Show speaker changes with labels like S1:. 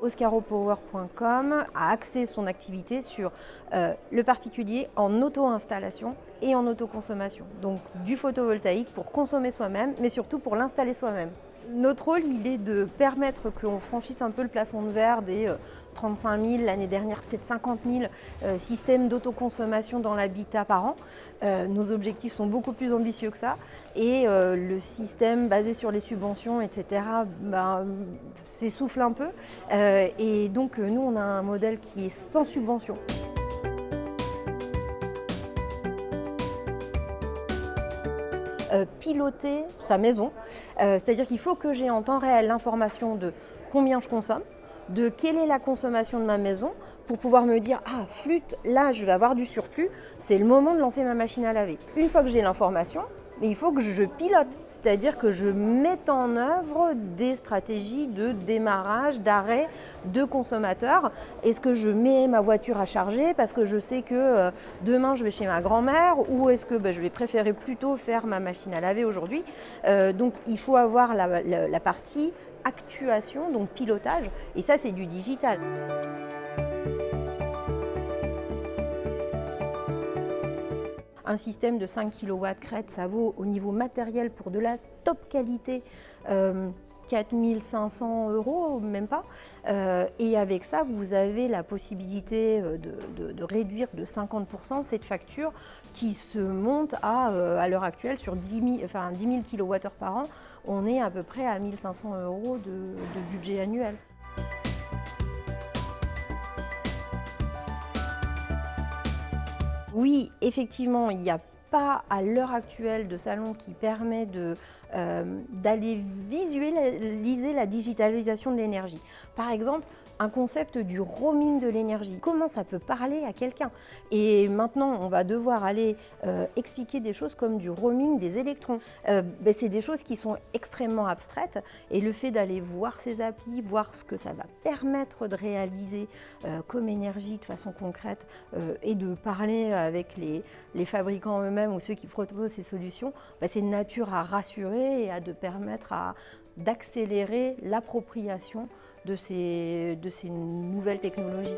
S1: oscaropower.com a axé son activité sur le particulier en auto-installation et en autoconsommation. Donc du photovoltaïque pour consommer soi-même, mais surtout pour l'installer soi-même. Notre rôle, il est de permettre qu'on franchisse un peu le plafond de verre des 35 000, l'année dernière peut-être 50 000 systèmes d'autoconsommation dans l'habitat par an. Nos objectifs sont beaucoup plus ambitieux que ça et le système basé sur les subventions, etc., s'essouffle un peu. Et donc nous, on a un modèle qui est sans subvention. Piloter sa maison, c'est-à-dire qu'il faut que j'ai en temps réel l'information de combien je consomme, de quelle est la consommation de ma maison pour pouvoir me dire « Ah, flûte, là je vais avoir du surplus, c'est le moment de lancer ma machine à laver ». Une fois que j'ai l'information, il faut que je pilote, c'est-à-dire que je mette en œuvre des stratégies de démarrage, d'arrêt de consommateurs. Est-ce que je mets ma voiture à charger parce que je sais que demain je vais chez ma grand-mère ou est-ce que je vais préférer plutôt faire ma machine à laver aujourd'hui. Donc il faut avoir la partie actuation, donc pilotage, et ça c'est du digital. Un système de 5 kW crête, ça vaut au niveau matériel pour de la top qualité 4 500 €, même pas. Et avec ça, vous avez la possibilité de réduire de 50% cette facture qui se monte à l'heure actuelle sur 10 000 kWh par an. On est à peu près à 1 500 € de budget annuel. Oui, effectivement, il n'y a pas à l'heure actuelle de salon qui permet d'aller visualiser la digitalisation de l'énergie. Par exemple, un concept du roaming de l'énergie. Comment ça peut parler à quelqu'un? Et maintenant, on va devoir aller expliquer des choses comme du roaming des électrons. C'est des choses qui sont extrêmement abstraites et le fait d'aller voir ces applis, voir ce que ça va permettre de réaliser comme énergie de façon concrète et de parler avec les fabricants eux-mêmes ou ceux qui proposent ces solutions, c'est de nature à rassurer et de permettre d'accélérer l'appropriation de ces nouvelles technologies.